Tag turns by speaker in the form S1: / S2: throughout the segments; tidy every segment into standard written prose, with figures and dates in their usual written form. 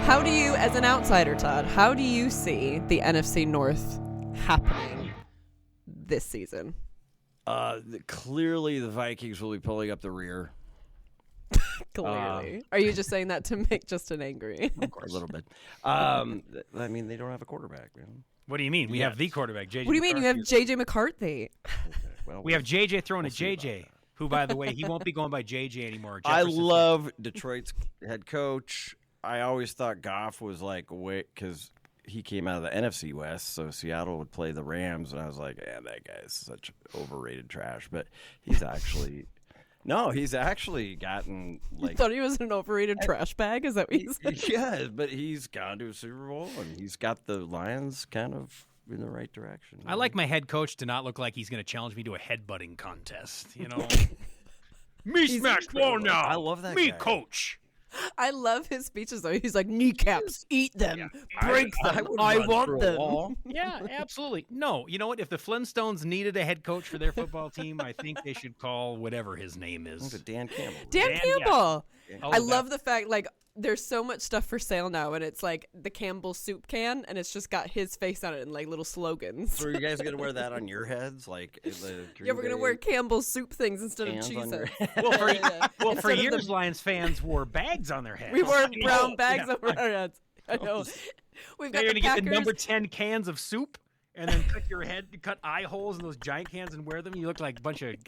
S1: How do you, as an outsider, Todd, how do you see the NFC North happening this season?
S2: Clearly, the Vikings will be pulling up the rear.
S1: Clearly. Are you just saying that to make Justin angry?
S2: Of course. A little bit. I mean, they don't have a quarterback, man.
S3: What do you mean? We have the quarterback, JJ.
S1: What do you mean? You have JJ McCarthy.
S2: Okay, well,
S3: We have JJ throwing at JJ, who, by the way, he won't be going by JJ anymore.
S2: I
S3: Jefferson.
S2: love Detroit's head coach. I always thought Goff was like, because he came out of the NFC West, so Seattle would play the Rams, and I was like, yeah, that guy's such overrated trash. But he's actually gotten like.
S1: You thought he was an overrated trash bag? Is that what you said?
S2: Yeah, but he's gone to a Super Bowl, and he's got the Lions kind of in the right direction.
S3: I like my head coach to not look like he's going to challenge me to a headbutting contest. You know, me smash wall now.
S2: I love that
S3: Me
S2: guy.
S3: coach.
S1: I love his speeches, though. He's like, kneecaps, eat them, break them.
S2: would
S1: I
S2: run
S1: want
S2: through a
S1: them.
S2: wall.
S3: Yeah, absolutely. No, you know what? If the Flintstones needed a head coach for their football team, I think they should call whatever his name is.
S2: Look at Dan Campbell.
S1: Dan
S3: Dan,
S1: Campbell.
S3: Oh,
S1: I
S3: that-
S1: love the fact, like, there's so much stuff for sale now, and it's like the Campbell soup can, and it's just got his face on it and like little slogans.
S2: So are you guys gonna wear that on your heads, like the
S1: Yeah, we're gonna wear Campbell soup things instead of
S2: Cans on
S1: cheese
S2: your
S1: heads.
S3: Well, for,
S1: Yeah.
S3: well, for
S1: Instead of
S3: years,
S1: the-
S3: Lions fans wore bags on their heads.
S1: We wore
S3: You
S1: brown
S3: know?
S1: bags
S3: Yeah.
S1: over our heads. I know. We've
S3: Now
S1: got
S3: you're
S1: the
S3: gonna get
S1: Packers.
S3: the number 10 cans of soup, and then cut eye holes in those giant cans and wear them. You look like a bunch of
S1: and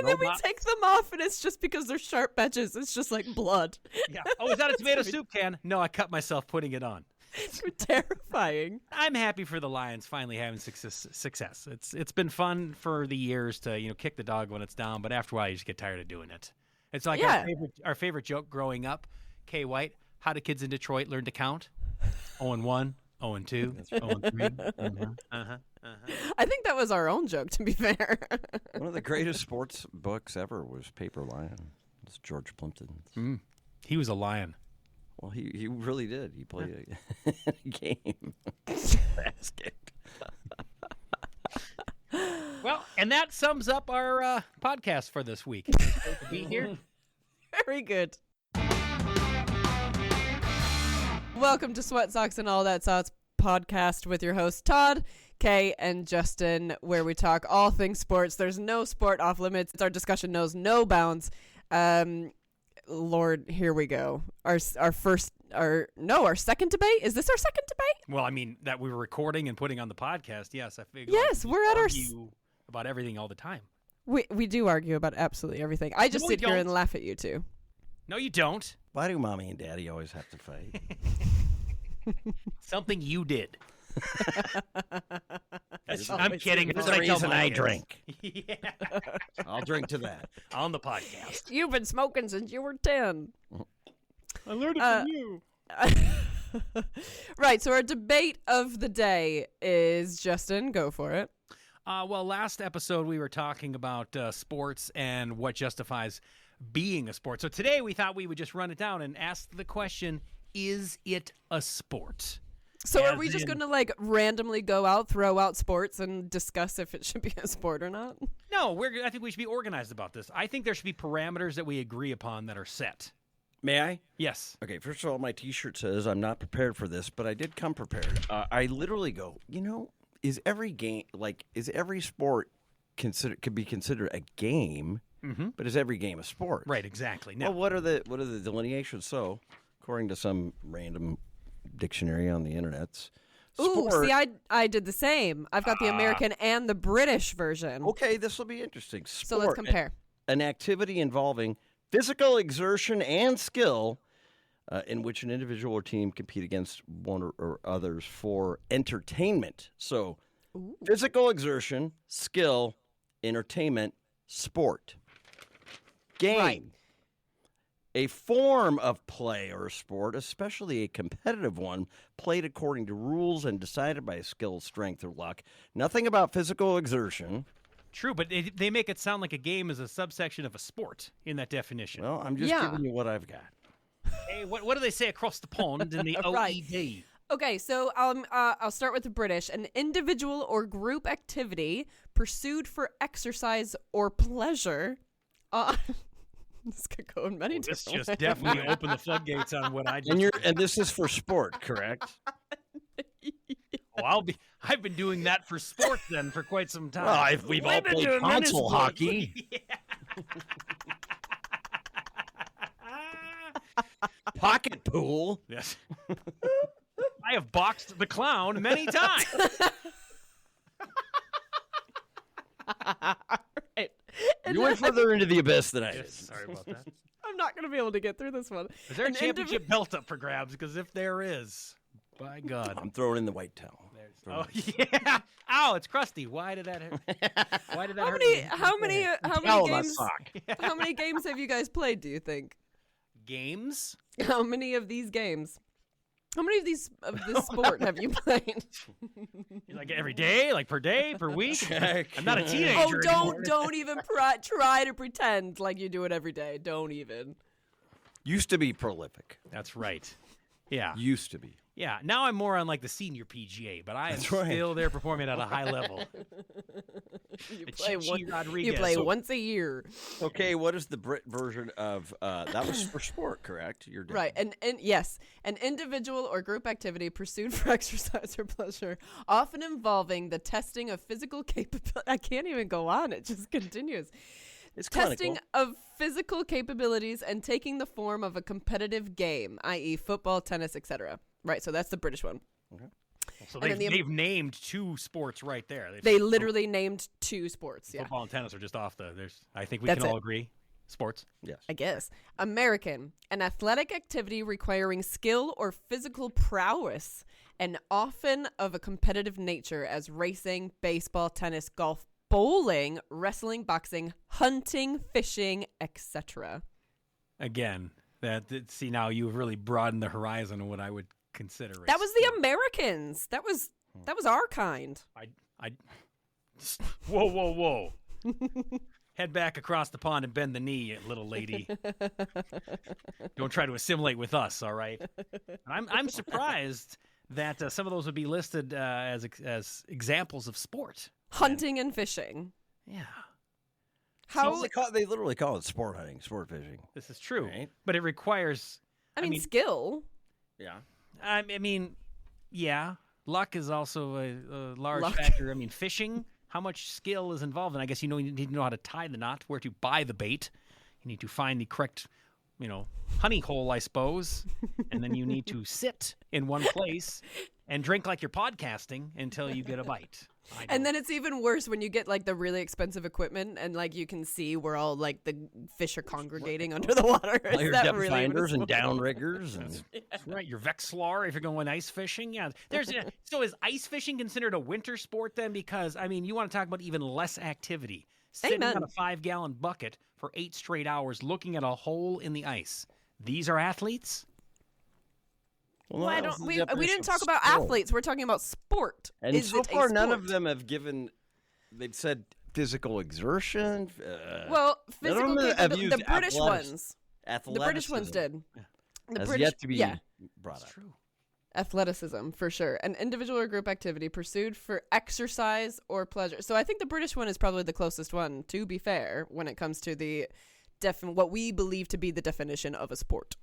S1: then we
S3: robots.
S1: take them off, and it's just because they're sharp edges. It's just like blood.
S3: Yeah. Oh, is that a tomato soup can? No, I cut myself putting it on.
S1: It's terrifying.
S3: I'm happy for the Lions finally having success. It's been fun for the years to kick the dog when it's down, but after a while you just get tired of doing it. It's like
S1: Yeah.
S3: our favorite joke growing up. Kay White, how do kids in Detroit learn to count? 0-1, 0-2, 0-3.
S1: I think that was our own joke, to be fair.
S2: One of the greatest sports books ever was Paper Lion. It's George Plimpton.
S3: He was a lion.
S2: Well, he really did. He played a game. Basket.
S3: Well, and that sums up our podcast for this week. It's great to be here.
S1: Very good. Welcome to Sweat Socks and All That Sauce podcast with your hosts Todd, Kay, and Justin, where we talk all things sports. There's no sport off limits. Our discussion knows no bounds. Lord, here we go. Our second debate. Is this our second debate?
S3: Well, I mean, that we were recording and putting on the podcast. Yes, I figured.
S1: Yes, we're at our
S3: argue about everything all the time.
S1: We do argue about absolutely everything. I just
S3: No, we
S1: sit here and
S3: don't.
S1: laugh at you two.
S3: No, you don't.
S2: Why do mommy and daddy always have to fight?
S3: Something you did.
S1: It's
S3: I'm
S1: always
S3: kidding.
S1: you.
S3: That's
S2: There's a
S3: what I tell
S2: reason
S3: my
S2: I
S3: kids.
S2: drink.
S3: Yeah,
S2: I'll drink to that.
S3: on the podcast.
S1: You've been smoking since you were 10.
S3: I learned it from you.
S1: Right, so our debate of the day is, Justin, go for it.
S3: Well, last episode we were talking about sports and what justifies being a sport. So today we thought we would just run it down and ask the question, is it a sport?
S1: So are
S3: As
S1: we just
S3: in-
S1: going to randomly go out, throw out sports and discuss if it should be a sport or not?
S3: No, I think we should be organized about this. I think there should be parameters that we agree upon that are set.
S2: May I?
S3: Yes.
S2: Okay, first of all, my T-shirt says I'm not prepared for this, but I did come prepared. I literally go, is every sport could be considered a game?
S3: Mm-hmm.
S2: But is every game a sport?
S3: Right, exactly. Now,
S2: Well, what are the delineations? So, according to some random dictionary on the internet,
S1: Ooh,
S2: sport.
S1: see, I did the same. I've got the American and the British version.
S2: Okay, this will be interesting.
S1: So let's
S2: Sport,
S1: compare.
S2: an activity involving physical exertion and skill in which an individual or team compete against one or others for entertainment. So, physical exertion, skill, entertainment, sport. Game.
S1: Right.
S2: A form of play or sport, especially a competitive one, played according to rules and decided by skill, strength, or luck. Nothing about physical exertion.
S3: true, but they make it sound like a game is a subsection of a sport in that definition.
S2: Well, I'm just
S1: Yeah.
S2: giving you what I've got.
S3: Hey, what do they say across the pond in the
S1: Right.
S3: OED?
S1: Okay, so I'll start with the British. An individual or group activity pursued for exercise or pleasure. This could go in many
S3: This
S1: different
S3: just
S1: ways.
S3: definitely opened the floodgates on what I just.
S2: And this is for sport, correct?
S3: Oh, I've been doing that for sport then for quite some time.
S2: Well, we've all
S3: been
S2: played
S3: doing many
S2: console
S3: sports.
S2: hockey.
S3: Yeah.
S2: Pocket pool.
S3: Yes. I have boxed the clown many times.
S1: Right.
S2: You went further into the abyss than I did.
S3: Yes, sorry about that.
S1: I'm not going to be able to get through this one.
S3: Is there a
S1: An
S3: championship belt up for grabs? Because if there is, by God.
S2: I'm throwing in the white towel.
S3: Oh yeah! Ow! It's crusty. Why did that hurt? Why did that hurt?
S1: How many
S2: Towel, not
S1: games?
S2: sock.
S1: How many games have you guys played? Do you think?
S3: Games?
S1: How many of these games? How many of this sport have you played?
S3: Like every day, like per day, per week.
S2: Check.
S3: I'm not a teenager
S1: Oh,
S3: anymore.
S1: don't even try to pretend like you do it every day. Don't even.
S2: Used to be prolific.
S3: That's right. Yeah,
S2: Used to be.
S3: yeah. Now I'm more on like the senior PGA, but I am
S2: That's right.
S3: still there performing at a high level.
S1: You
S3: The
S1: play
S3: Chichi
S1: one.
S3: Rodriguez.
S1: You play once a year,
S2: Okay, what is the Brit version of that was for sport, correct? You're
S1: right? And yes, an individual or group activity pursued for exercise or pleasure, often involving the testing of physical capability. I can't even go on; it just continues.
S2: It's
S1: Testing
S2: clinical.
S1: of physical capabilities and taking the form of a competitive game, i.e., football, tennis, etc. Right. So that's the British one.
S3: So
S1: and then
S3: they've named two sports right there.
S1: They literally named two sports. Yeah.
S3: Football and tennis are just off the. I think we
S1: That's
S3: can all
S1: it.
S3: agree. Sports.
S2: Yes.
S1: I guess. American, an athletic activity requiring skill or physical prowess and often of a competitive nature as racing, baseball, tennis, golf, bowling, wrestling, boxing, hunting, fishing, etc.
S3: Again, see now you've really broadened the horizon of what I would consider.
S1: That was the Americans. That was our kind.
S3: I whoa, whoa, whoa. Head back across the pond and bend the knee, little lady. Don't try to assimilate with us, all right? I'm surprised that some of those would be listed as examples of sport.
S1: Hunting and fishing.
S3: Yeah,
S1: How?
S2: They literally call it sport hunting, sport fishing.
S3: this is true,
S2: Right.
S3: but it requires.
S1: I mean, skill.
S2: Yeah.
S3: I mean, yeah, luck is also a large
S1: Luck.
S3: factor. I mean, fishing. How much skill is involved? And I guess you need to know how to tie the knot, where to buy the bait. You need to find the correct, honey hole, I suppose. And then you need to sit in one place and drink like you're podcasting until you get a bite.
S1: And then it's even worse when you get like the really expensive equipment and like you can see where all like the fish are congregating under the water. Is
S2: Your
S1: that
S2: depth
S1: really what
S2: finders
S1: it's
S2: and
S1: for?
S2: downriggers. And
S3: That's right, your Vexlar if you're going ice fishing. Yeah, so is ice fishing considered a winter sport then? Because I mean, you want to talk about even less activity. Sitting
S1: Amen.
S3: on a 5-gallon bucket for 8 straight hours, looking at a hole in the ice. These are athletes.
S1: Well, I
S2: that was
S1: don't.
S2: the
S1: We
S2: definition
S1: didn't
S2: of
S1: talk about
S2: sport.
S1: athletes. We're talking about sport.
S2: And
S1: Is
S2: so
S1: it a
S2: far, none of
S1: sport?
S2: them have given. They've said physical exertion.
S1: Well,
S2: none of
S1: physical
S2: them have
S1: capability. The
S2: used
S1: British
S2: athletics-
S1: ones.
S2: athleticism.
S1: The British ones did. The
S2: Has
S1: British,
S2: yet to be
S1: yeah,
S2: brought up.
S3: True.
S1: athleticism for sure. An individual or group activity pursued for exercise or pleasure. So I think the British one is probably the closest one. To be fair, when it comes to the what we believe to be the definition of a sport.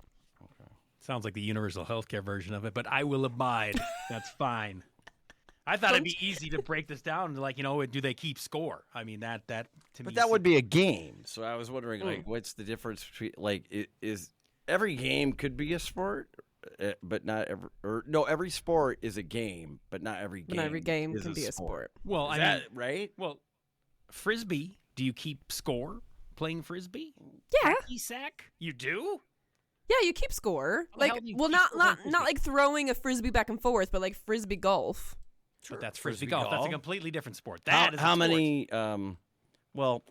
S3: Sounds like the universal healthcare version of it, but I will abide. That's fine. I thought it'd be easy to break this down. Like, do they keep score? I mean, that to me.
S2: But that would be a game. So I was wondering, like, what's the difference between, like, is every game could be a sport, but not every, or no, every sport is a game, but not every game.
S1: But every game
S2: is
S1: can be a sport.
S3: Well,
S2: Is
S3: I
S2: that
S3: mean,
S2: right?
S3: well, frisbee. Do you keep score playing frisbee?
S1: Yeah,
S3: Hacky sack. You do?
S1: yeah, you keep score.
S3: How the
S1: Like,
S3: hell do you
S1: well,
S3: keep
S1: not
S3: score on
S1: not
S3: Frisbee?
S1: not like throwing a frisbee back and forth, but like frisbee golf.
S3: But that's frisbee golf. That's a completely different sport.
S2: How,
S3: That is a
S2: how
S3: sport.
S2: many? Well,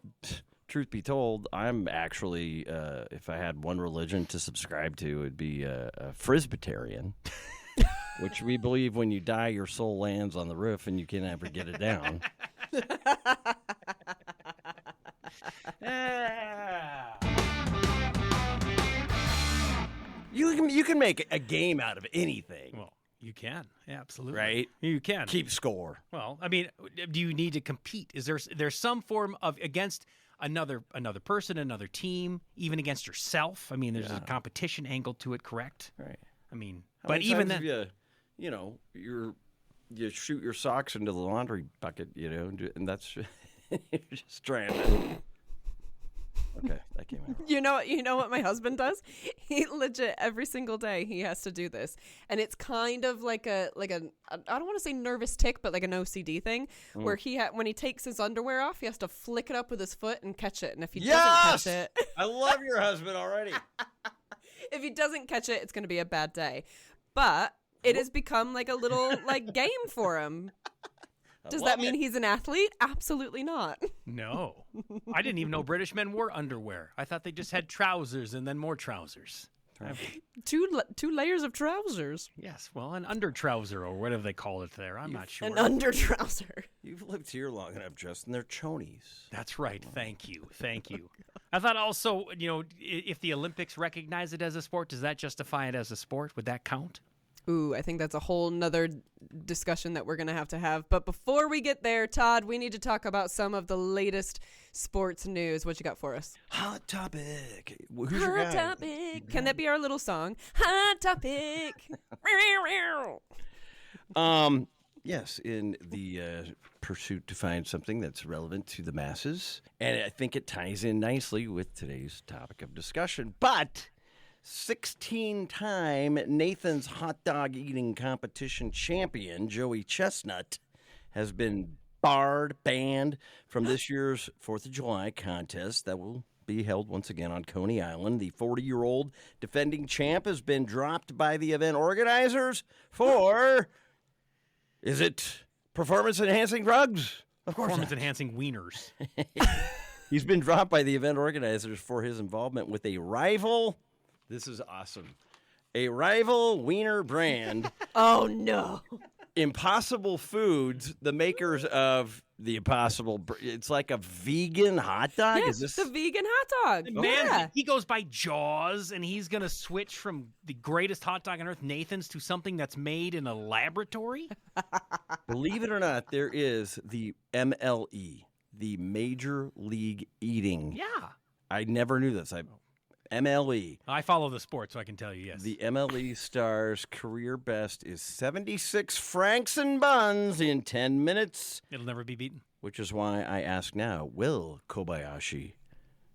S2: truth be told, I'm actually, if I had one religion to subscribe to, it'd be a Frisbeetarian, which we believe when you die, your soul lands on the roof and you can never get it down.
S3: Ah.
S2: You can make a game out of anything,
S3: Well, you can. Absolutely.
S2: right?
S3: You can.
S2: Keep score.
S3: Well, I mean, do you need to compete? Is there's some form of against another person, another team, even against yourself. I mean, there's a competition angle to it, correct?
S2: Right.
S3: I mean,
S2: How
S3: but
S2: many
S3: even
S2: times
S3: then,
S2: have you shoot your socks into the laundry bucket, and that's you're just trying to. Okay, that came out.
S1: You know what my husband does? He legit every single day he has to do this, and it's kind of like a I don't want to say nervous tick, but like an OCD thing, where when he takes his underwear off, he has to flick it up with his foot and catch it, and if he doesn't catch it,
S2: I love your husband already.
S1: if he doesn't catch it, it's going to be a bad day. But it has become like a little like game for him. Does that mean he's an athlete? Absolutely not.
S3: no. I didn't even know British men wore underwear. I thought they just had trousers and then more trousers.
S1: Two layers of trousers.
S3: Yes, well, an under trouser or whatever they call it there. I'm not sure.
S1: An under trouser.
S2: You've lived here long enough, Justin. They're chonies.
S3: That's right. Thank you. I thought also, if the Olympics recognize it as a sport, does that justify it as a sport? Would that count?
S1: Ooh, I think that's a whole nother discussion that we're going to have. But before we get there, Todd, we need to talk about some of the latest sports news. What you got for us?
S2: Hot topic. Who's your
S1: Hot
S2: guy?
S1: topic. Can that be our little song? Hot topic.
S2: Yes, in the pursuit to find something that's relevant to the masses. And I think it ties in nicely with today's topic of discussion. But 16-time Nathan's hot dog eating competition champion, Joey Chestnut, has been banned from this year's 4th of July contest that will be held once again on Coney Island. The 40-year-old defending champ has been dropped by the event organizers for, is it performance-enhancing drugs? Of course
S3: Performance-enhancing wieners.
S2: He's been dropped by the event organizers for his involvement with a rival. This is awesome. A rival wiener brand.
S1: Oh, no.
S2: Impossible Foods, the makers of the Impossible. It's like a vegan hot dog.
S1: Yes,
S2: Is this
S1: the vegan hot dog.
S3: Man,
S1: Yeah.
S3: he goes by Jaws, and he's going to switch from the greatest hot dog on earth, Nathan's, to something that's made in a laboratory?
S2: Believe it or not, there is the MLE, the Major League Eating.
S3: Yeah.
S2: I never knew this. MLE.
S3: I follow the sport, so I can tell you, yes.
S2: The MLE star's career best is 76 franks and buns in 10 minutes,
S3: It'll never be beaten.
S2: which is why I ask now, will Kobayashi,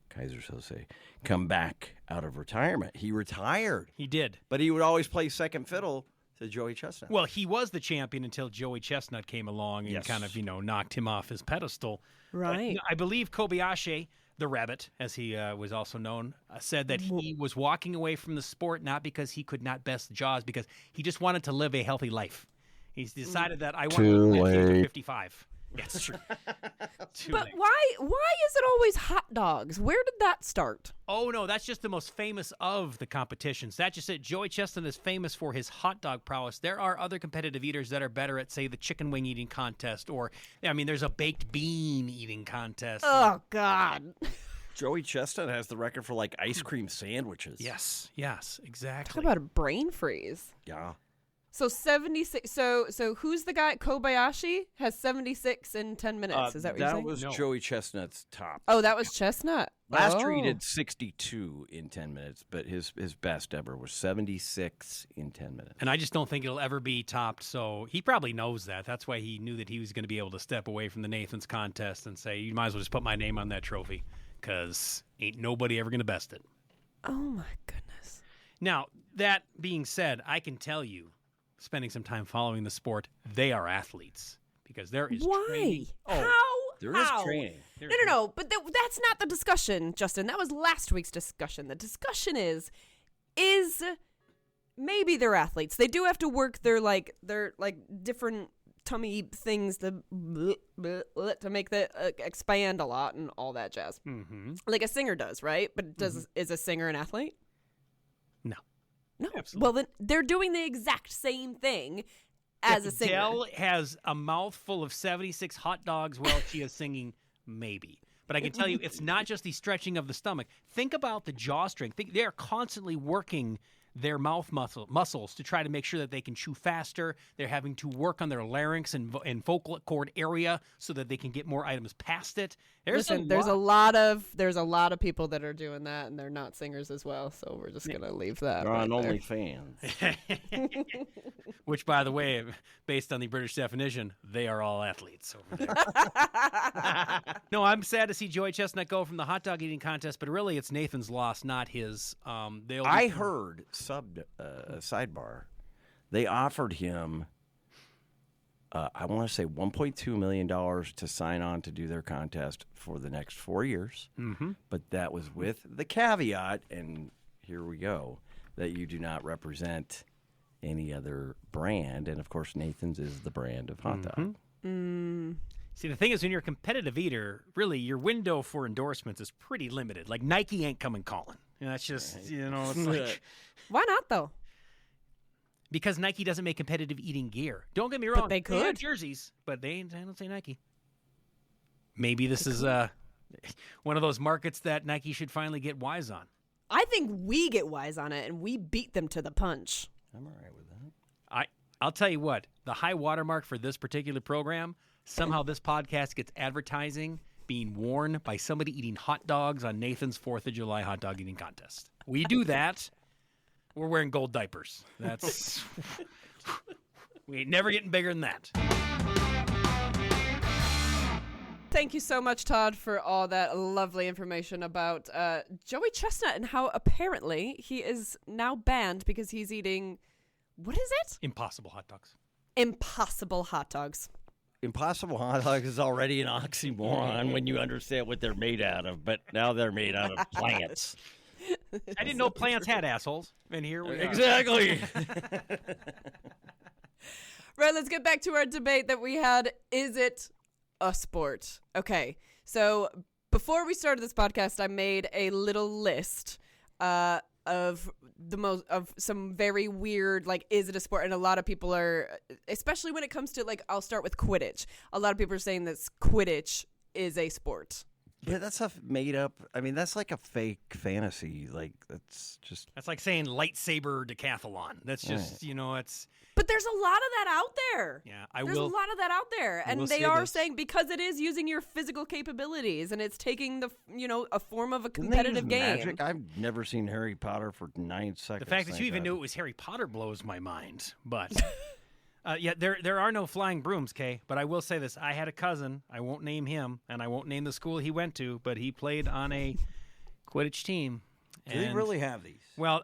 S2: Kaiser Sose, come back out of retirement? He retired,
S3: He did.
S2: but he would always play second fiddle to Joey Chestnut.
S3: Well, he was the champion until Joey Chestnut came along and
S2: Yes.
S3: kind of, knocked him off his pedestal.
S1: Right.
S3: I believe Kobayashi, the rabbit, as he was also known, said that he was walking away from the sport not because he could not best Jaws, because he just wanted to live a healthy life. He's decided that I want to live to the age of 55. That's true. Too
S1: But
S3: late.
S1: why is it always hot dogs? Where did that start?
S3: Oh, no, that's just the most famous of the competitions. That's just it. Joey Chestnut is famous for his hot dog prowess. There are other competitive eaters that are better at, say, the chicken wing eating contest, or, there's a baked bean eating contest.
S1: Oh, God.
S2: Joey Chestnut has the record for like ice cream sandwiches.
S3: Yes,
S1: Talk
S3: exactly.
S1: about a brain freeze.
S2: Yeah.
S1: So 76. So who's the guy? Kobayashi has 76 in 10 minutes. Is that what you're
S2: that
S1: saying?
S2: was
S3: No.
S2: Joey Chestnut's top.
S1: Oh, that was Chestnut.
S2: Last year he
S1: Oh.
S2: did 62 in 10 minutes, but his best ever was 76 in 10 minutes.
S3: And I just don't think it'll ever be topped, so he probably knows that. That's why he knew that he was going to be able to step away from the Nathan's contest and say, you might as well just put my name on that trophy, because ain't nobody ever going to best it.
S1: Oh, my goodness.
S3: Now, that being said, I can tell you, spending some time following the sport, they are athletes, because there is
S1: Why?
S3: training.
S1: How?
S2: There is
S1: How?
S2: training.
S1: No. But that's not the discussion, Justin. That was last week's discussion. The discussion is maybe they're athletes. They do have to work their different tummy things to make the expand a lot and all that jazz.
S3: Mm-hmm.
S1: Like a singer does, right? But is a singer an athlete?
S3: No.
S1: No.
S3: Absolutely.
S1: Well, then they're doing the exact same thing as a
S3: If
S1: singer.
S3: Adele has a mouthful of 76 hot dogs while she is singing, maybe. But I can tell you, it's not just the stretching of the stomach. Think about the jaw strength. They are constantly working their mouth muscles to try to make sure that they can chew faster. They're having to work on their larynx and vocal cord area so that they can get more items past it.
S1: There's a lot of people that are doing that, and they're not singers as well. So we're just gonna leave that.
S2: They're on
S1: right there.
S2: OnlyFans.
S3: Which, by the way, based on the British definition, they are all athletes over there. No, I'm sad to see Joey Chestnut go from the hot dog eating contest, but really it's Nathan's loss, not his.
S2: I heard sidebar. They offered him, I want to say $1.2 million to sign on to do their contest for the next 4 years.
S3: Mm-hmm.
S2: But that was with the caveat, and here we go, that you do not represent any other brand. And, of course, Nathan's is the brand of hot dog.
S3: See, the thing is, when you're a competitive eater, really, your window for endorsements is pretty limited. Like, Nike ain't coming calling. And that's just, it's like...
S1: Why not though?
S3: Because Nike doesn't make competitive eating gear. Don't get me wrong.
S1: they
S3: have
S1: could.
S3: jerseys, but I don't say Nike. Maybe this is one of those markets that Nike should finally get wise on.
S1: I think we get wise on it, and we beat them to the punch.
S2: I'm all right with that.
S3: I'll tell you what, the high watermark for this particular program, somehow this podcast gets advertising being worn by somebody eating hot dogs on Nathan's 4th of July hot dog eating contest. We do that. We're wearing gold diapers. That's we ain't never getting bigger than that.
S1: Thank you so much, Todd, for all that lovely information about Joey Chestnut and how apparently he is now banned because he's eating, what is it?
S3: Impossible hot dogs.
S1: Impossible hot dogs.
S2: Impossible hot dog is already an oxymoron when you understand what they're made out of, but now they're made out of plants.
S3: I didn't know plants had assholes, and here we are.
S2: Exactly.
S1: Right, let's get back to our debate that we had. Is it a sport? Okay, so before we started this podcast, I made a little list of some very weird, like, is it a sport? And a lot of people are, especially when it comes to, like, I'll start with Quidditch. A lot of people are saying that Quidditch is a sport.
S2: Yeah, that's a made up. I mean, that's like a fake fantasy. Like,
S3: That's like saying lightsaber decathlon. That's just, it's...
S1: But there's a lot of that out there.
S3: Yeah,
S1: There's a lot of that out there.
S3: I will
S1: And they
S3: say
S1: are
S3: this.
S1: saying because it is using your physical capabilities and it's taking the, a form of a
S2: Isn't they
S1: competitive
S2: use
S1: game.
S2: Magic? I've never seen Harry Potter for 9 seconds.
S3: The fact that you even knew it was Harry Potter blows my mind. But, there are no flying brooms, Kay. But I will say this. I had a cousin. I won't name him, and I won't name the school he went to, but he played on a Quidditch team.
S2: Do they really have these?
S3: Well,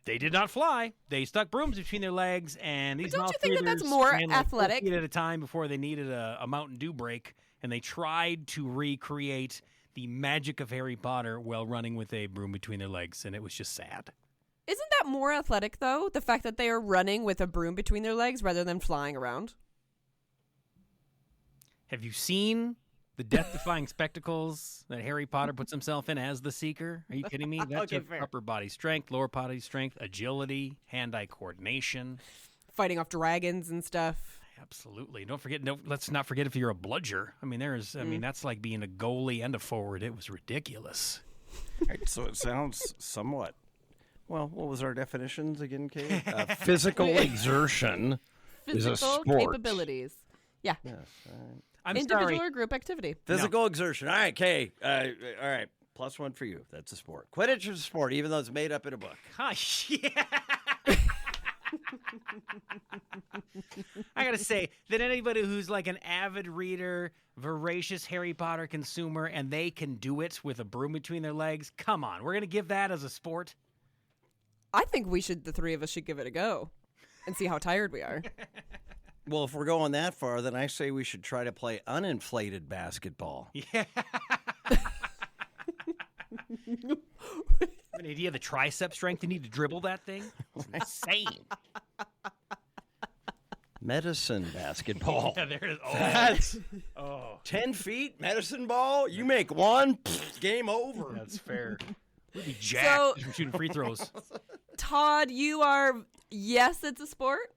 S3: they did not fly. They stuck brooms between their legs, and these
S1: But don't
S3: mouth
S1: you think that that's
S3: breathers
S1: more
S3: ran like 4
S1: athletic?
S3: feet at a time before they needed a Mountain Dew break, and they tried to recreate the magic of Harry Potter while running with a broom between their legs, and it was just sad.
S1: Isn't that more athletic, though? The fact that they are running with a broom between their legs rather than flying around?
S3: Have you seen the death-defying spectacles that Harry Potter puts himself in as the Seeker? Are you kidding me? That's
S1: Okay, fair.
S3: upper body strength, lower body strength, agility, hand-eye coordination.
S1: Fighting off dragons and stuff.
S3: Absolutely. Don't forget. No, let's not forget if you're a bludger. I mean, that's like being a goalie and a forward. It was ridiculous.
S2: Right, so it sounds somewhat. Well, what was our definitions again, Kate? Physical exertion is a
S1: Physical
S2: sport.
S1: capabilities. Yeah.
S2: Yes.
S3: I'm
S1: Individual
S3: sorry.
S1: or group activity.
S2: Physical exertion. All right, Kay. All right. +1 for you. That's a sport. Quidditch is a sport, even though it's made up in a book.
S3: Yeah. I gotta say that anybody who's like an avid reader, voracious Harry Potter consumer, and they can do it with a broom between their legs, come on, we're gonna give that as a sport.
S1: I think the three of us should give it a go and see how tired we are.
S2: Well, if we're going that far, then I say we should try to play uninflated basketball.
S3: Yeah. An idea of the tricep strength you need to dribble that thing? It's insane.
S2: Medicine basketball.
S3: Yeah, there it is. Oh.
S2: That's
S3: Oh,
S2: 10 feet, medicine ball. You make one, game over.
S3: that's fair. We'd be jacked from shooting free throws.
S1: Todd, you are, yes, it's a sport?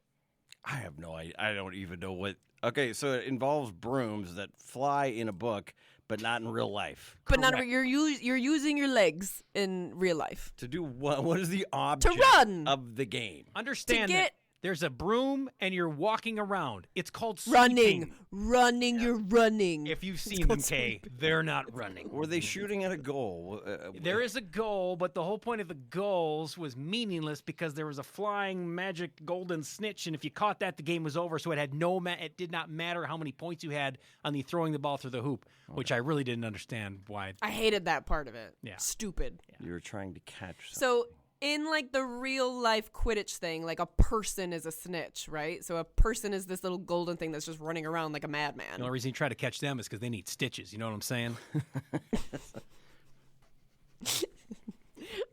S2: I have no idea. I don't even know what. Okay, so it involves brooms that fly in a book, but not in real life.
S1: But not you're using your legs in real life
S2: To do what? What is the object
S1: run.
S2: of the game?
S3: Understand
S1: To
S3: that
S1: get-
S3: there's a broom and you're walking around. It's called
S1: running,
S3: sweeping.
S1: You're running.
S3: If you've seen them,
S1: called
S3: Kay, they're not running.
S2: Were they shooting at a goal?
S3: There is a goal, but the whole point of the goals was meaningless because there was a flying magic golden snitch, and if you caught that, the game was over. So it had it did not matter how many points you had on the throwing the ball through the hoop, which I really didn't understand why.
S1: I hated that part of it.
S3: Yeah.
S1: Stupid.
S2: You were trying to catch something.
S1: So in like the real life Quidditch thing, like a person is a snitch, right? So a person is this little golden thing that's just running around like a madman.
S3: The only reason you try to catch them is because they need stitches. You know what I'm saying?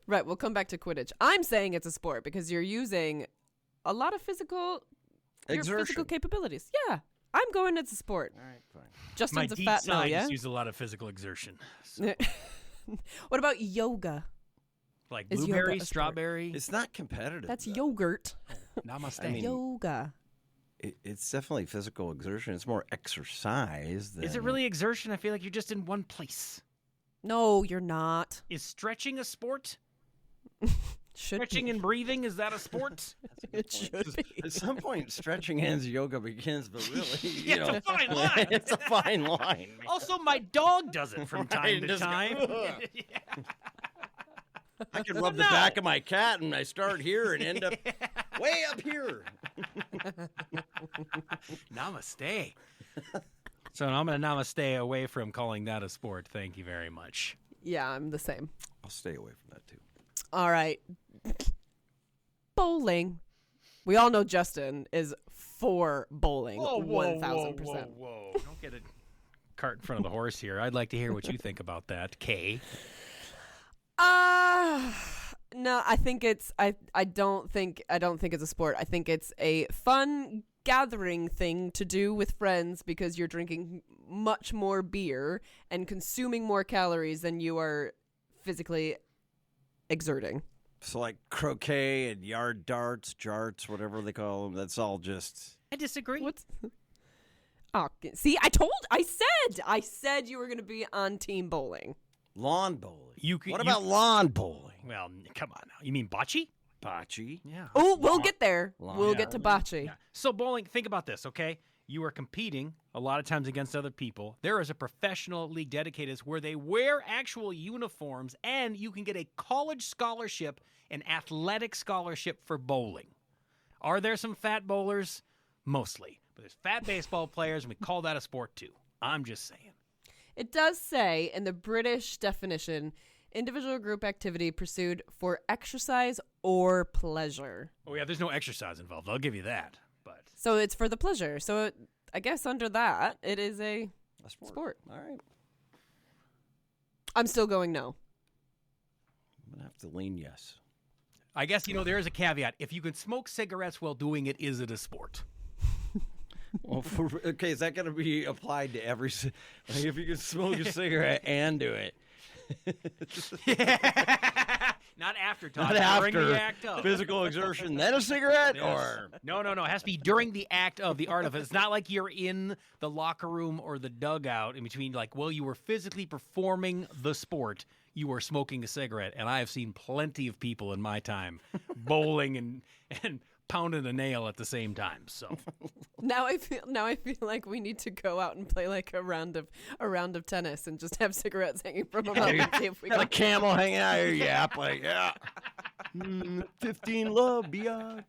S1: Right, we'll come back to Quidditch. I'm saying it's a sport because you're using a lot of physical
S2: Exertion.
S1: capabilities. Yeah, I'm going it's a sport.
S2: All right, fine.
S1: Justin's
S3: My
S1: a
S3: deep
S1: fat no,
S3: science
S1: yeah?
S3: used a lot of physical exertion.
S1: What about yoga?
S3: Like
S1: Is yoga
S3: blueberry,
S1: a sport?
S3: strawberry,
S2: It's not competitive.
S1: That's
S2: though.
S1: yogurt.
S3: namaste.
S2: I mean,
S1: Yoga.
S2: It's definitely physical exertion. It's more exercise than.
S3: Is it really exertion? I feel like you're just in one place.
S1: No, you're not.
S3: Is stretching a sport?
S1: Should
S3: Stretching
S1: be.
S3: and breathing, is that a sport?
S1: It should be.
S2: At some point, stretching ends yoga begins, but really, you
S3: It's
S2: know,
S3: a fine line.
S2: it's a fine line. man.
S3: Also, my dog does it from time
S2: Right,
S3: to
S2: just go,
S3: time.
S2: "Ugh."
S3: Yeah.
S2: I can rub the
S3: No.
S2: back of my cat, and I start here and end up way up here.
S3: Namaste. So I'm going to namaste away from calling that a sport. Thank you very much.
S1: Yeah, I'm the same.
S2: I'll stay away from that too.
S1: All right. Bowling. We all know Justin is for bowling. 1,000%.
S3: Whoa. Don't get a cart in front of the horse here. I'd like to hear what you think about that, Kay.
S1: No, I think it's I don't think it's a sport. I think it's a fun gathering thing to do with friends because you're drinking much more beer and consuming more calories than you are physically exerting.
S2: So like croquet and yard darts, jarts, whatever they call them. That's all just.
S3: I disagree.
S1: What's Oh, see, I said you were going to be on team bowling.
S2: Lawn bowling.
S3: You
S2: What about lawn bowling?
S3: Well, come on now. You mean bocce?
S2: Bocce.
S3: Yeah.
S1: Oh, we'll get there.
S2: Lawn
S1: We'll get to bocce.
S3: Yeah. So bowling, think about this, okay? You are competing a lot of times against other people. There is a professional league dedicated where they wear actual uniforms and you can get a college scholarship, an athletic scholarship for bowling. Are there some fat bowlers? Mostly. But there's fat baseball players and we call that a sport too. I'm just saying.
S1: It does say in the British definition, individual or group activity pursued for exercise or pleasure.
S3: Oh yeah, there's no exercise involved. I'll give you that. But
S1: So it's for the pleasure. So I guess under that, it is a sport.
S2: All right.
S1: I'm still going no.
S2: I'm going to have to lean yes.
S3: I guess, there is a caveat. If you can smoke cigarettes while doing it, is it a sport?
S2: Well, okay, is that going to be applied to every? Like if you can smoke a cigarette and do it,
S3: Not after, Todd.
S2: not
S3: during
S2: after
S3: the act of.
S2: physical exertion, then a cigarette,
S3: Yes.
S2: or
S3: No. It has to be during the act of the art of it. It's not like you're in the locker room or the dugout in between. Like, well, you were physically performing the sport. You were smoking a cigarette. And I have seen plenty of people in my time bowling and pounding a nail at the same time. So
S1: Now I feel like we need to go out and play like a round of tennis and just have cigarettes hanging from them up and see if we
S2: got a
S1: can.
S2: camel hanging out here, yap, like yeah. 15 love, biatch.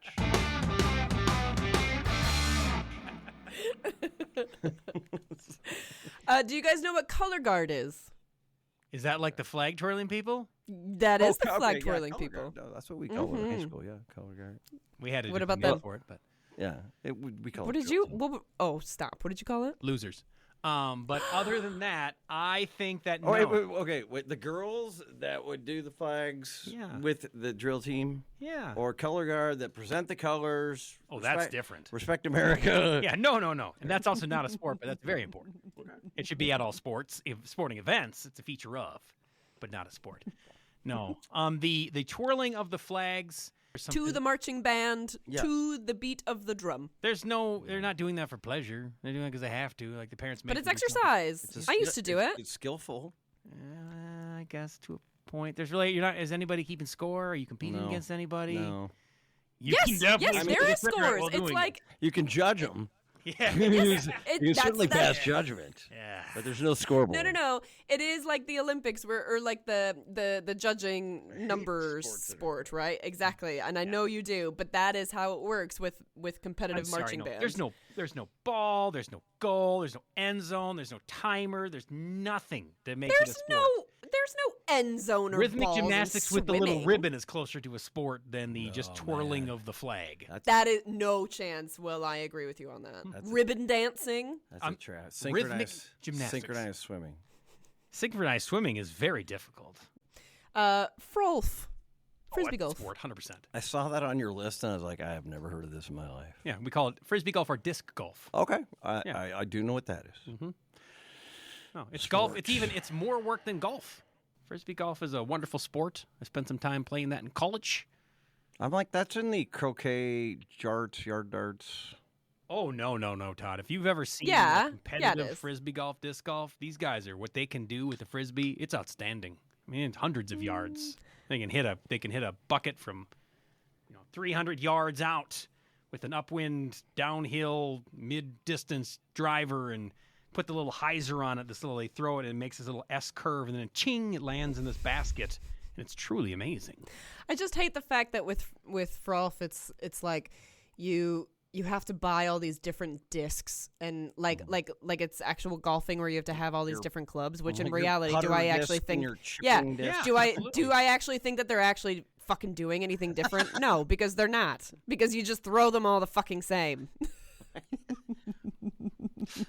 S1: Do you guys know what color guard is?
S3: is that like the flag twirling people?
S1: That is the flag twirling
S2: color
S1: people.
S2: guard. No, that's what we call it in high school. Yeah, color guard.
S3: We had to
S1: What
S3: do
S1: about
S3: something
S1: them?
S3: for it, but
S2: Yeah, we call
S1: What
S2: it.
S1: did
S2: drill
S1: you?
S2: team.
S1: Oh, stop! What did you call it?
S3: losers. But other than that, I think that
S2: Oh,
S3: no.
S2: wait, the girls that would do the flags
S3: Yeah.
S2: with the drill team,
S3: Yeah.
S2: or color guard that present the colors.
S3: Oh, that's different.
S2: Respect America.
S3: Yeah, no. And that's also not a sport, but that's very important. It should be at all sporting events. It's a feature of, but not a sport. No. The twirling of the flags,
S1: to the marching band,
S2: Yeah.
S1: to the beat of the drum.
S3: They're not doing that for pleasure. They're doing it because they have to. Like the parents make
S1: But it's
S3: them do something.
S1: exercise. I used to do it.
S2: It's skillful.
S3: I guess to a point. Is anybody keeping score? Are you competing
S2: No.
S3: against anybody?
S2: No.
S3: You can
S1: Yes,
S3: definitely
S1: yes,
S3: make
S1: there
S3: a
S1: is
S3: difference
S1: scores.
S3: while
S1: It's
S3: doing
S1: like
S2: You can judge them.
S3: it. Yeah.
S2: You can
S1: that's-
S2: certainly
S1: that's-
S2: pass judgment.
S3: Yeah.
S2: But there's no scoreboard.
S1: no. It is like the Olympics, or like the judging numbers sport, right? Exactly. And I know you do, but that is how it works with competitive
S3: I'm sorry,
S1: marching
S3: no.
S1: bands.
S3: There's no ball, there's no goal, there's no end zone, there's no timer, there's nothing that makes it a
S1: There's
S3: sport.
S1: there's no end zone or
S3: Rhythmic
S1: balls in
S3: gymnastics with the little
S1: swimming.
S3: ribbon is closer to a sport than the just twirling
S2: man.
S3: of the flag.
S1: That is no chance. Will I agree with you on that?
S2: That's-
S1: Ribbon dancing.
S2: That's a trap.
S3: rhythmic gymnastics.
S2: Synchronized swimming.
S3: Synchronized swimming is very difficult.
S1: Frolf. Frisbee
S3: that's
S1: golf.
S3: a sport, 100%.
S2: I saw that on your list and I was like, I have never heard of this in my life.
S3: Yeah, we call it frisbee golf or disc golf.
S2: Okay.
S3: Yeah.
S2: I do know what that is.
S3: No, it's golf. It's more work than golf. Frisbee golf is a wonderful sport. I spent some time playing that in college.
S2: I'm like, that's in the croquet, jarts, yard darts.
S3: Oh no, Todd! If you've ever seen
S1: Yeah,
S3: like,
S1: it
S3: competitive
S1: is.
S3: frisbee golf, disc golf, these guys are what they can do with the frisbee. It's outstanding. I mean, it's hundreds of yards. They can hit a bucket from 300 yards out with an upwind, downhill, mid-distance driver, and put the little hyzer on it. They throw it and it makes this little S curve, and then ching, it lands in this basket, and it's truly amazing.
S1: I just hate the fact that with Frolf, it's like you have to buy all these different discs and like it's actual golfing where you have to have all these different clubs. Which in
S2: Your
S1: reality, do
S2: putter
S1: I actually
S2: disc and
S1: think?
S2: your
S1: Yeah.
S2: chipping disc.
S1: Do I
S3: absolutely.
S1: actually think that they're actually fucking doing anything different? No, because they're not. Because you just throw them all the fucking same.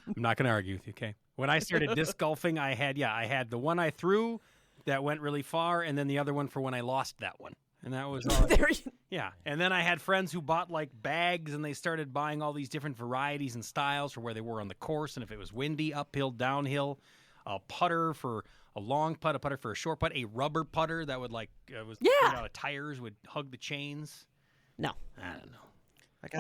S3: I'm not going to argue with you, okay? When I started disc golfing, I had the one I threw that went really far, and then the other one for when I lost that one. And that was all.
S1: There you-
S3: Yeah. And then I had friends who bought like bags, and they started buying all these different varieties and styles for where they were on the course. And if it was windy, uphill, downhill, a putter for a long putt, a putter for a short putt, a rubber putter that would was made out of tires, would hug the chains.
S1: no.
S3: I don't know.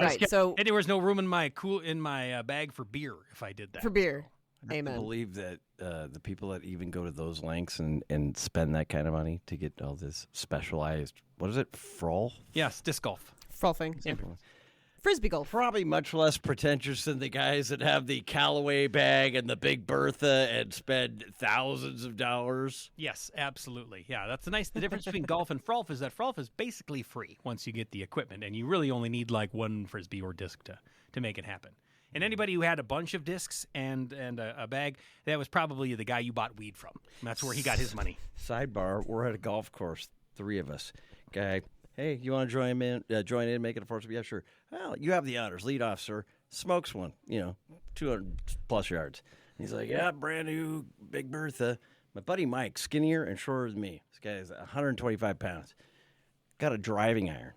S1: Right. So
S3: And there was no room in my bag for beer if I did that.
S1: for beer,
S2: I
S1: amen.
S2: believe that the people that even go to those lengths and spend that kind of money to get all this specialized, what is it, frol?
S3: Yes, disc golf.
S1: Frolfing. Yeah. Frisbee golf.
S2: Probably much less pretentious than the guys that have the Callaway bag and the Big Bertha and spend thousands of dollars.
S3: Yes, absolutely. Yeah, that's the difference between golf and frolf is that frolf is basically free once you get the equipment, and you really only need like one frisbee or disc to make it happen. And anybody who had a bunch of discs and a bag, that was probably the guy you bought weed from. That's where he got his money.
S2: Sidebar: we're at a golf course, three of us. Guy, hey, you want to join in, make it a foursome? Yeah, sure. Well, you have the honors. Lead off, sir. Smokes one, 200 plus yards. He's like, yeah, brand new Big Bertha. My buddy Mike, skinnier and shorter than me. This guy is 125 pounds. Got a driving iron.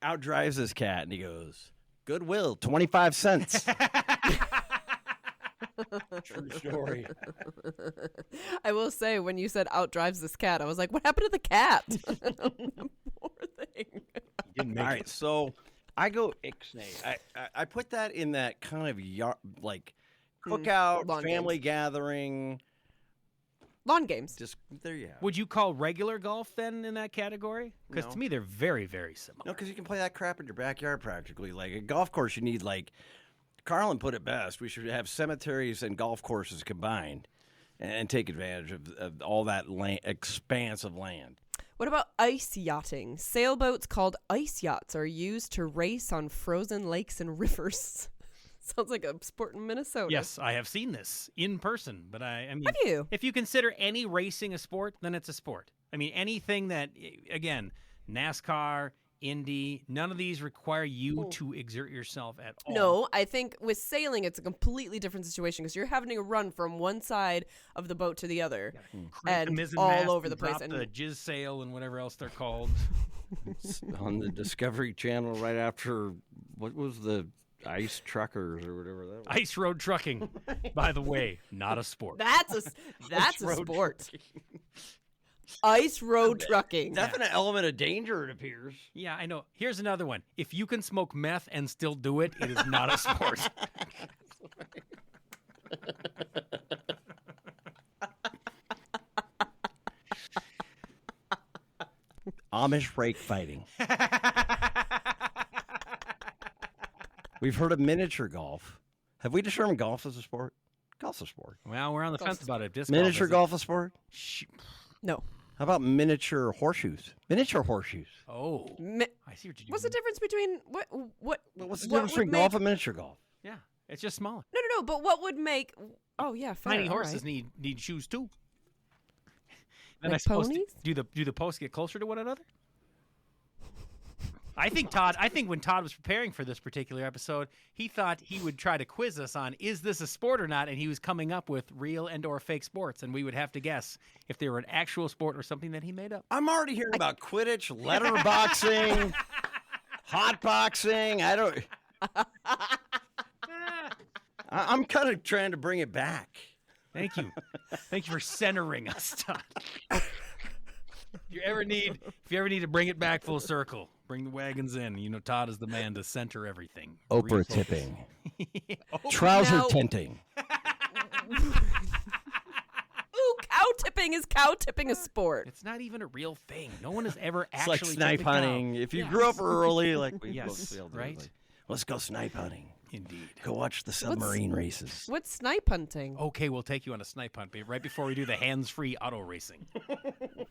S2: Outdrives this cat, and he goes, Goodwill, 25 cents. True story.
S1: I will say, when you said outdrives this cat, I was like, what happened to the cat? Poor thing.
S2: All right, so I go ixnay. I put that in that kind of like cookout,
S1: lawn
S2: family gathering.
S1: Lawn games.
S2: Just there you have. it.
S3: Would you call regular golf then in that category? Because
S2: No.
S3: to me, they're very, very similar.
S2: No, because you can play that crap in your backyard practically. Like a golf course, you need like Carlin put it best. We should have cemeteries and golf courses combined, and take advantage of all that expanse of land.
S1: What about ice yachting? Sailboats called ice yachts are used to race on frozen lakes and rivers. Sounds like a sport in Minnesota.
S3: Yes, I have seen this in person, but I mean,
S1: Have you?
S3: if you consider any racing a sport, then it's a sport. I mean, anything that, again, NASCAR, Indy, none of these require you to exert yourself at all.
S1: No, I think with sailing, it's a completely different situation because you're having to run from one side of the boat to the other,
S3: Crank the
S1: and
S3: mizzen
S1: all
S3: mast
S1: over
S3: and
S1: the place.
S3: drop
S1: And
S3: the jizz sail and whatever else they're called.
S2: On the Discovery Channel, right after what was the Ice Truckers or whatever that was.
S3: Ice road trucking, by the way, not a sport.
S1: that's a
S2: Road
S1: sport. Ice road trucking.
S2: Definite element of danger, it appears.
S3: Yeah, I know. Here's another one. If you can smoke meth and still do it, it is not a sport.
S2: Amish rake fighting. We've heard of miniature golf. Have we determined golf as a sport? Golf's a sport.
S3: Well, we're on the fence about it. Disc
S2: Miniature
S3: golf
S2: golf a sport?
S1: No.
S2: How about miniature horseshoes? Miniature horseshoes.
S3: Oh,
S1: Mi-
S3: I see what you do.
S1: What's the difference between what?
S2: What's the
S1: what
S2: difference
S1: would
S2: between
S1: make-
S2: golf and miniature golf?
S3: Yeah, it's just smaller.
S1: No. But what would make? Oh yeah, fair.
S3: Tiny
S1: all
S3: horses
S1: right.
S3: need shoes too. Then
S1: Like
S3: I suppose
S1: ponies?
S3: do the posts get closer to one another? I think when Todd was preparing for this particular episode, he thought he would try to quiz us on is this a sport or not, and he was coming up with real and or fake sports, and we would have to guess if they were an actual sport or something that he made up.
S2: I'm already hearing about Quidditch, letter boxing, hot boxing. I don't. I'm kind of trying to bring it back.
S3: Thank you for centering us, Todd. If you ever need to bring it back full circle, bring the wagons in. You know, Todd is the man to center everything.
S2: Oprah
S3: Refocus.
S2: tipping, trouser
S1: Now-
S2: tinting.
S1: Ooh, cow tipping is cow tipping a sport?
S3: It's not even a real thing. No one has ever
S2: It's
S3: actually
S2: like snipe
S3: tipped a cow.
S2: hunting. If you
S3: Yes.
S2: grew up early, like we
S3: Yes,
S2: both feel,
S3: right?
S2: like, let's go snipe hunting.
S3: Indeed.
S2: Go watch the submarine races.
S1: What's snipe hunting?
S3: Okay, we'll take you on a snipe hunt, babe, right before we do the hands-free auto racing.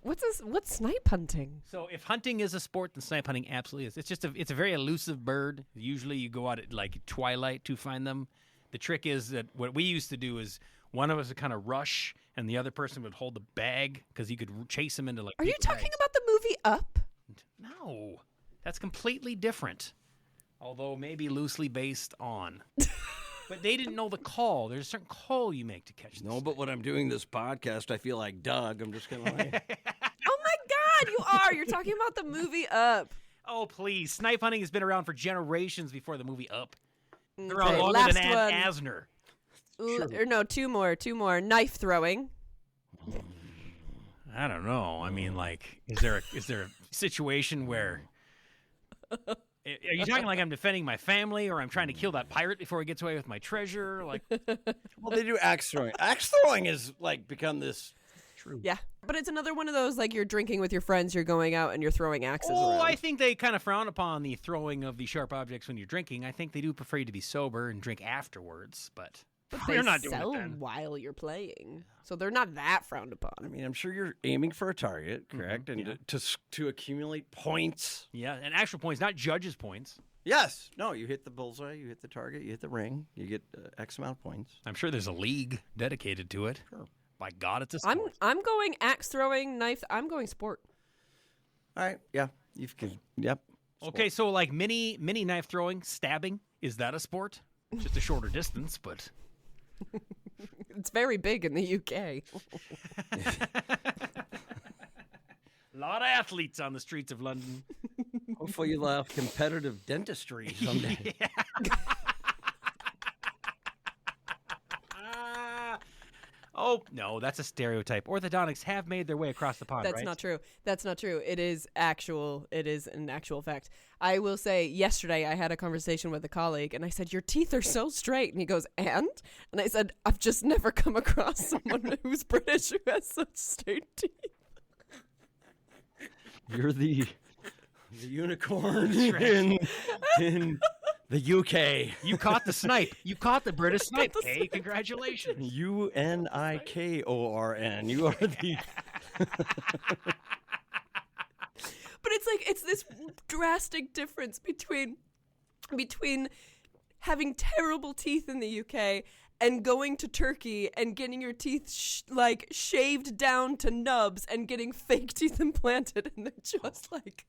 S1: What's snipe hunting?
S3: So if hunting is a sport, then snipe hunting absolutely is. It's a very elusive bird. Usually you go out at like twilight to find them. The trick is that what we used to do is one of us would kind of rush and the other person would hold the bag because you could chase them into like.
S1: Are you
S3: paper
S1: talking
S3: bags.
S1: about the movie Up?
S3: No, that's completely different. Although maybe loosely based on. But they didn't know the call. There's a certain call you make to catch the
S2: No, but when I'm doing this podcast, I feel like Doug. I'm just gonna like.
S1: Oh my God, you are! You're talking about the movie Up.
S3: Oh, please. Snipe hunting has been around for generations before the movie Up. They're around
S1: Okay,
S3: longer
S1: last
S3: than
S1: one.
S3: Asner.
S1: Or no, two more. Knife throwing.
S3: I don't know. I mean, like, is there a situation where are you talking like I'm defending my family or I'm trying to kill that pirate before he gets away with my treasure? Like,
S2: Well, they do axe throwing. Axe throwing has like become this.
S1: Yeah, but it's another one of those like you're drinking with your friends, you're going out and you're throwing axes around.
S3: I think they kind of frown upon the throwing of the sharp objects when you're drinking. I think they do prefer you to be sober and drink afterwards, but
S1: They
S3: they're not doing
S1: sell
S3: it then.
S1: while you're playing, so they're not that frowned upon.
S2: I mean, I'm sure you're aiming for a target, correct? And
S3: yeah.
S2: to accumulate points.
S3: Yeah, and actual points, not judges' points.
S2: Yes. No, you hit the bullseye, you hit the target, you hit the ring, you get X amount of points.
S3: I'm sure there's a league dedicated to it.
S2: Sure.
S3: By God, it's a sport.
S1: I'm going axe throwing, knife. I'm going sport.
S2: All right. Yeah. You can. Yep.
S3: Okay, so like mini knife throwing, stabbing, is that a sport? Just a shorter distance, but
S1: It's very big in the UK.
S3: a lot of athletes on the streets of London.
S2: Hopefully, you'll have competitive dentistry someday.
S3: Oh, no, that's a stereotype. Orthodontics have made their way across the pond,
S1: That's
S3: right?
S1: not true. That's not true. It is an actual fact. I will say yesterday I had a conversation with a colleague and I said, "Your teeth are so straight." And he goes, "And?" And I said, "I've just never come across someone who's British who has such straight teeth."
S2: You're the unicorn in the UK.
S3: You caught the snipe. You caught the British snipe.
S1: the
S3: Hey,
S1: snipe.
S3: congratulations.
S2: UNIKORN. You are the.
S1: But it's like it's this drastic difference between having terrible teeth in the UK and going to Turkey and getting your teeth shaved down to nubs and getting fake teeth implanted, and they're just like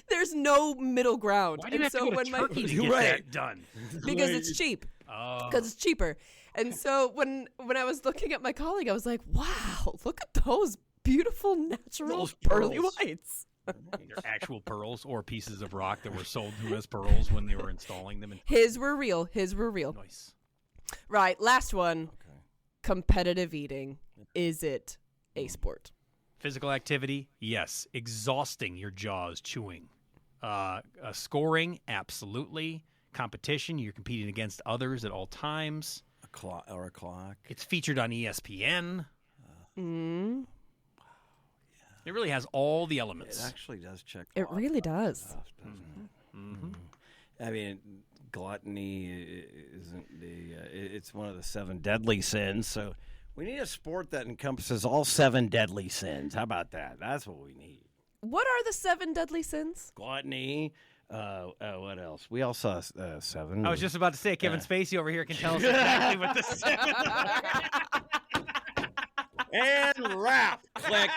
S1: there's no middle ground.
S3: Why do you
S1: And
S3: have to go to Turkey to
S2: You're
S3: get
S2: right.
S3: that done?
S1: because it's cheap.
S3: Oh.
S1: Because it's cheaper. And so when I was looking at my colleague, I was like, "Wow, look at those beautiful natural
S2: Those
S1: pearly
S2: pearls.
S1: whites."
S3: They're actual pearls or pieces of rock that were sold to as pearls when they were installing them.
S1: His were real.
S3: Nice.
S1: Right, last one. Competitive eating. Is it a sport?
S3: Physical activity, yes. Exhausting your jaws, chewing. Scoring, absolutely. Competition, you're competing against others at all times.
S2: A clock.
S3: It's featured on ESPN. It really has all the elements.
S2: It actually does check.
S1: It really does.
S2: Stuff, doesn't it? I mean, gluttony isn't it's one of the 7 deadly sins. So we need a sport that encompasses all 7 deadly sins. How about that? That's what we need.
S1: What are the 7 deadly sins?
S2: Gluttony. What else? We all saw 7.
S3: I was just about to say, Kevin Spacey over here can tell us exactly what this is.
S2: And wrap. Click.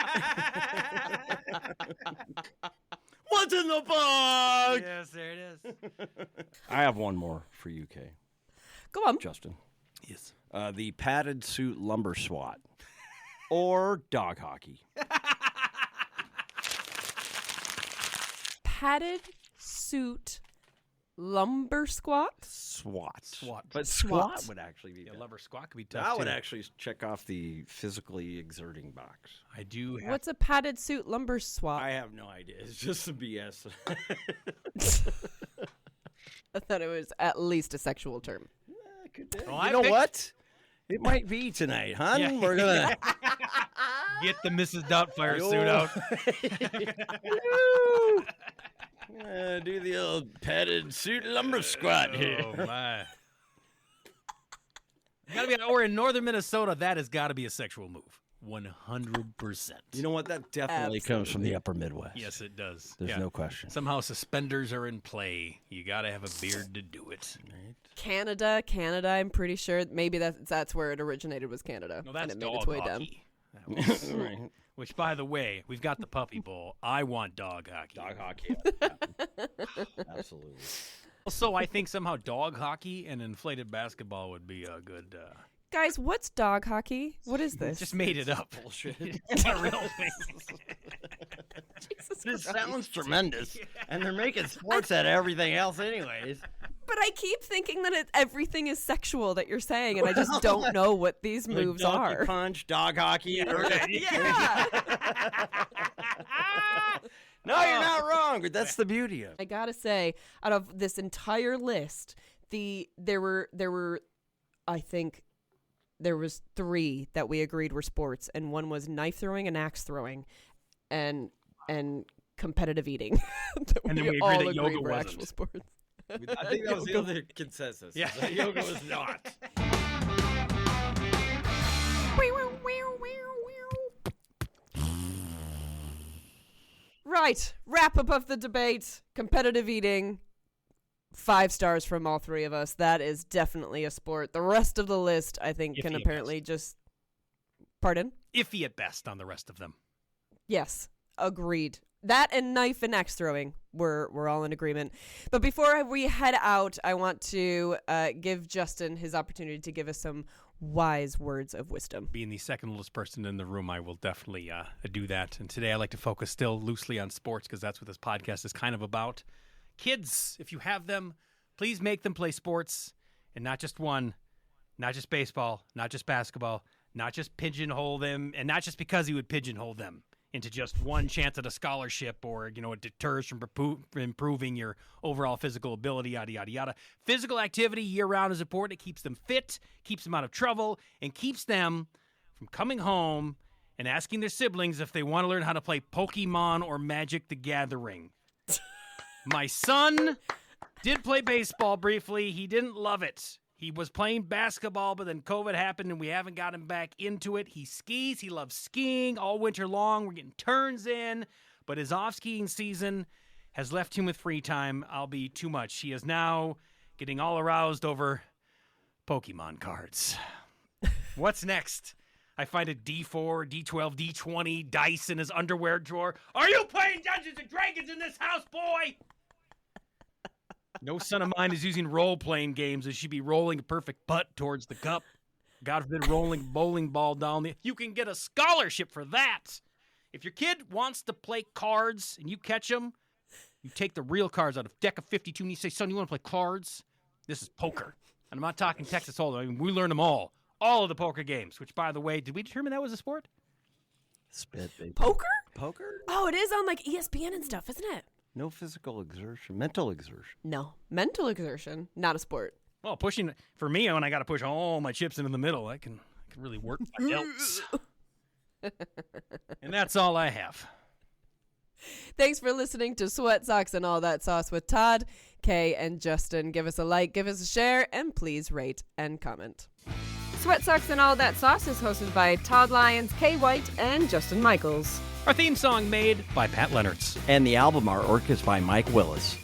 S2: What's in the box?
S3: Yes, there it is.
S2: I have one more for you, Kay.
S1: Go on.
S2: Justin.
S3: Yes.
S2: The padded suit lumber swat or dog hockey.
S1: Padded suit lumber squat?
S2: Swat.
S3: But
S2: squat
S1: Swat.
S2: would actually be
S3: Yeah,
S2: better.
S3: lumber squat could be tough,
S2: That would
S3: too.
S2: actually check off the physically exerting box.
S3: I do have...
S1: What's a padded suit lumber swat?
S2: I have no idea. It's just some BS.
S1: I thought it was at least a sexual term.
S3: Well,
S2: you
S3: I
S2: know
S3: picked-
S2: what? It might be tonight, hon.
S3: Yeah.
S2: We're gonna
S3: Get the Mrs. Doubtfire suit out.
S2: do the old padded suit lumber squat here.
S3: Oh, my. Gotta be, or in northern Minnesota, that has got to be a sexual move. 100%.
S2: You know what? That definitely comes from the upper Midwest.
S3: Yes, it does.
S2: There's
S3: Yeah.
S2: no question.
S3: Somehow suspenders are in play. You got to have a beard to do it.
S1: Canada, I'm pretty sure maybe that's where it originated, was Canada.
S3: No, that's
S1: and it made
S3: dog
S1: its way down.
S3: hockey. That was-
S2: Right.
S3: which, by the way, we've got the Puppy Bowl. I want dog hockey.
S2: Dog hockey. Absolutely.
S3: So I think somehow dog hockey and inflated basketball would be a good...
S1: Guys, what's dog hockey? What is this?
S3: just made it up.
S2: Bullshit.
S3: It's a real thing.
S1: Jesus
S2: This
S1: Christ.
S2: sounds tremendous. And they're making sports out of everything else anyways.
S1: But I keep thinking that everything is sexual that you're saying, and I just don't know what these moves
S2: Donkey
S1: are.
S2: punch, dog hockey.
S1: Yeah.
S2: No, you're not wrong, but that's the beauty of it.
S1: I gotta say, out of this entire list, there were, I think, there was 3 that we agreed were sports, and one was knife throwing and axe throwing, and competitive eating.
S3: And then we agreed
S1: all
S3: that yoga
S1: were
S3: wasn't.
S1: actual sports.
S2: I think that was the other consensus.
S3: Yeah.
S2: That yoga was not.
S1: Right, wrap up of the debate. Competitive eating. 5 stars from all 3 of us. That is definitely a sport. The rest of the list, I think,
S3: Iffy
S1: can
S3: at
S1: apparently just. Pardon?
S3: Iffy at best on the rest of them.
S1: Yes, agreed. That and knife and axe throwing, we're all in agreement. But before we head out, I want to give Justin his opportunity to give us some wise words of wisdom.
S3: Being the second oldest person in the room, I will definitely do that. And today I like to focus still loosely on sports because that's what this podcast is kind of about. Kids, if you have them, please make them play sports, and not just one, not just baseball, not just basketball, not just pigeonhole them, and not just because he would pigeonhole them into just one chance at a scholarship or, it deters from improving your overall physical ability, yada, yada, yada. Physical activity year-round is important. It keeps them fit, keeps them out of trouble, and keeps them from coming home and asking their siblings if they want to learn how to play Pokemon or Magic the Gathering. My son did play baseball briefly. He didn't love it. He was playing basketball, but then COVID happened, and we haven't got him back into it. He skis. He loves skiing all winter long. We're getting turns in, but his off-skiing season has left him with free time. I'll be too much. He is now getting all aroused over Pokemon cards. What's next? I find a D4, D12, D20 dice in his underwear drawer. Are you playing Dungeons & Dragons in this house, boy? No son of mine is using role-playing games. It should be rolling a perfect putt towards the cup. God forbid, rolling bowling ball down the... You can get a scholarship for that. If your kid wants to play cards and you catch them, you take the real cards out of deck of 52 and you say, son, you want to play cards? This is poker. And I'm not talking Texas Hold'em. I mean, we learn them all of the poker games, which, by the way, did we determine that was a sport?
S2: Spit, baby.
S1: Poker?
S2: Poker?
S1: Oh, it is on like ESPN and stuff, isn't it?
S2: No physical exertion, mental exertion.
S1: No. Mental exertion, not a sport.
S3: Well, pushing for me when I got to push all my chips into the middle, I can really work my delts. And that's all I have.
S1: Thanks for listening to Sweat Socks and All That Sauce with Todd, Kay, and Justin. Give us a like, give us a share, and please rate and comment. Sweat Socks and All That Sauce is hosted by Todd Lyons, Kay White, and Justin Michaels.
S3: Our theme song made by Pat Leonards.
S2: And the album artwork is by Mike Willis.